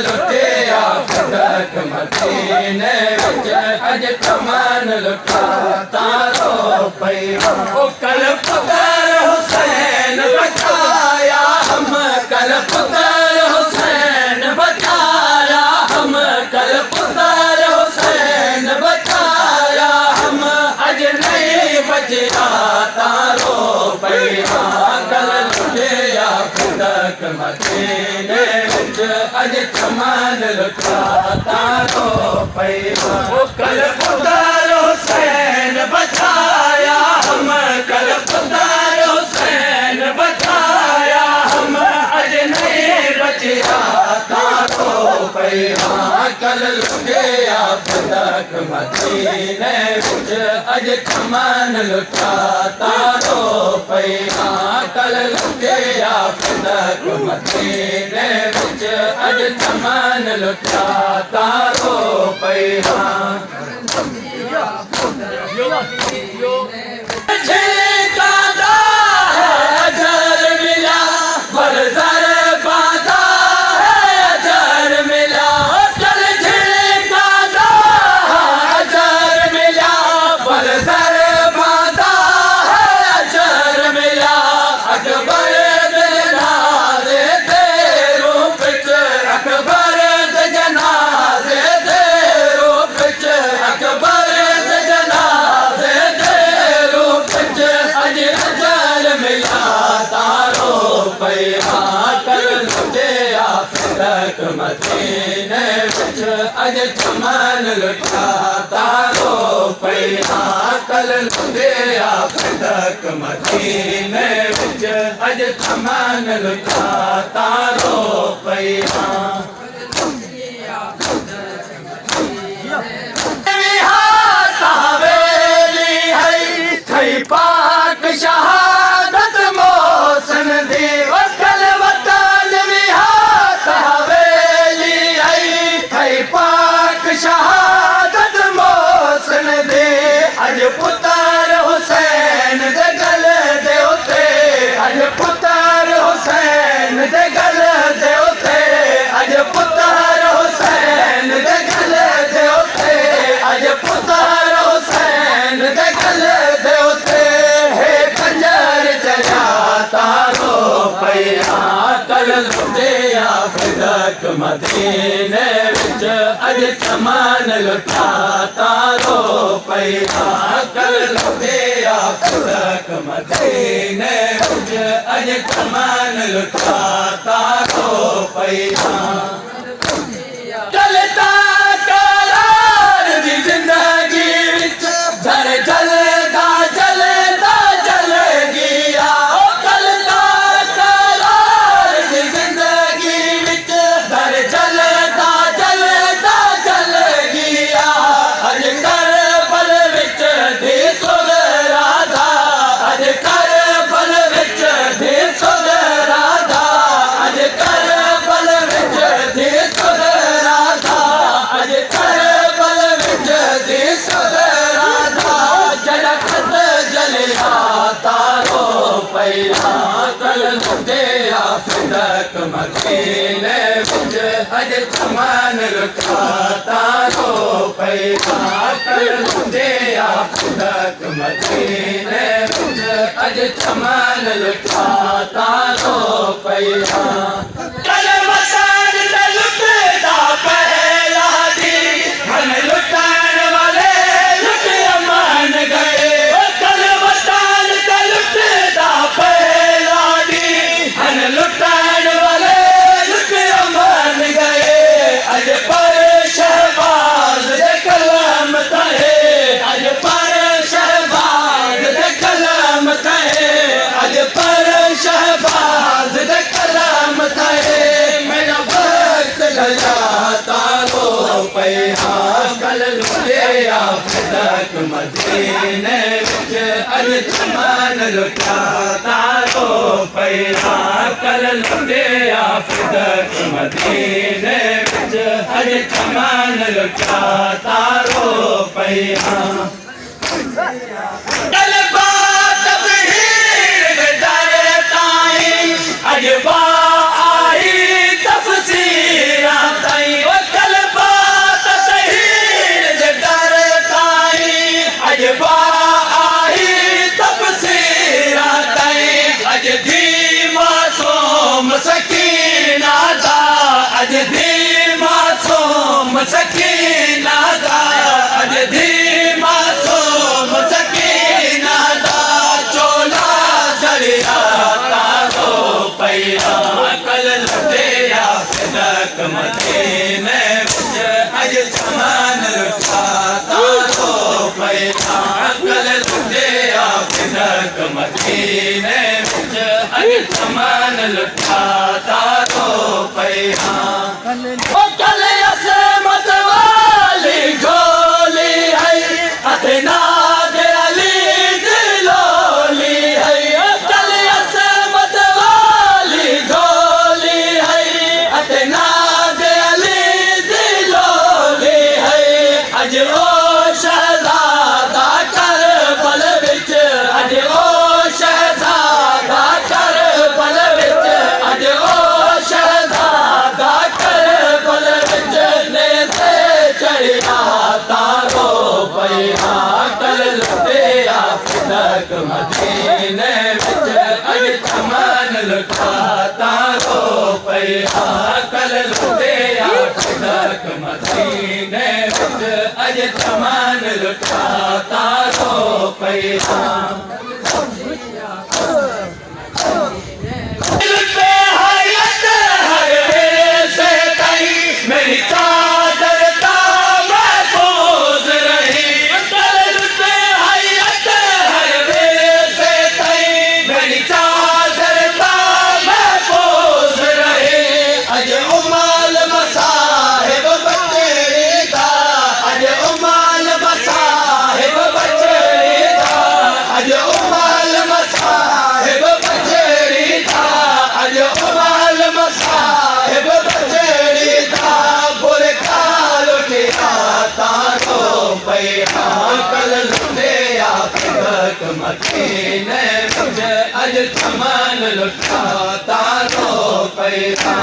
लुटिया फदक मदीने विच अज चमन लुटा तारो पैया ओ कल पुत्र हुसैन बचाया हम कल पुत्र हुसैन बचाया हम कल पुत्र हुसैन बचाया हम अज नहीं बचा तारो पैया कल लुटिया फदक मदीने विच अज चमन लुटा तारो पैया ओ कल पुत्र हुसैन बचाया हम कल पुत्र हुसैन बचाया हम अज नहीं बचा तारो पैया कल लुटिया फदक मदीने विच अज चमन लुटा तारो पैया कल लुटिया फदक मदीने विच अज चमन लुटा तारो पैया मदीने विच अज चमन लुटा तारो पैया कल लुटिया फदक मदीने विच अज चमन लुटा तारो पैया पाक शहादत मोसन देव कल वतन विहात हवेली आई थई पाक शहादत मोसन दे अज पुत्र हुसैन दे गल दे उते अज पुत्र हुसैन दे गल दे उते अज पुत्र हुसैन दे गल दे उते अज पुत्र हुसैन दे गल दे उते हे खंजर चला तारो पैया कल लुटिया फदक मदीने विच अज चमन लुटा तारो पैया कल लुटिया फदक मदीने विच अज चमन लुटा तारो पैया चलता करार दी जिंदगी विच झर चलता चलता चल गया ओ चलता करार दी जिंदगी विच झर चलता चलता चल गया अज करबल विच धी सुर राधा अज करबल विच धी सुर राधा अज करबल विच धी सुर राधा अज करबल विच धी सुर राधा जलखत जलिया तारो पैया कल लुटिया फदक मदीने विच अज चमन लुटा तारो पैया कल लुटिया फदक मदीने विच अज चमन लुटा तारो पैया कल वतन ते लुटदा पहला दी मन लुटान वाले लुट अमन गए कल वतन ते लुटदा पहला दी मन लुटान वाले लुट अमन गए अज पर शहबाज दे कलम तहे अज पर शहबाज दे कलम तहे अज पर शहबाज दे कलम तहे मेरा वक्त गया तारो पैया कल लुटिया फदक मदीने विच अज चमन लुटा तारो पैया कल लुटिया फदक मदीने विच अज चमन लुटा तारो पैया कल बात तबहीर दर ताई अज बा आई तफसीरात अज धी मासूम सकीना दा अज धी मासूम सकीना दा चोला सड़िया तारो पैया कल लुटिया सिदक मदीने विच अज चमन लुटा तारो पैया कल लुटिया सिदक मदीने विच अज चमन लुटा तारो पैया ओ कल असमत वाली झोली है अथना दे अली दिलोली है ओ कल असमत वाली झोली है अथना दे अली दिलोली है अज ओ शहजादा करबल विच अज ओ शहजादा करबल विच अज ओ शहजादा करबल विच ने से चढ़िया तारो पैया कल लुटिया सिदक मदीने विच अज चमन लुटा तारो पैया कल लुटिया सिदक मदीने विच अज चमन लुटा तारो पैया दिल पे हयत हर से कहीं मेरी चादर ता महफूज रही दिल पे हयत हर से कहीं मेरी चादर ता महफूज रही अज उमाल मसाहिब बचड़ी दा अज उमाल मसाहिब बचड़ी दा अज उमाल मसाहिब बचड़ी दा अज उमाल मसाहिब बचड़ी दा बुरखा लुटिया तारो पैया कल लुटिया सिदक मदीने विच अज चमन लुटा तारो पैया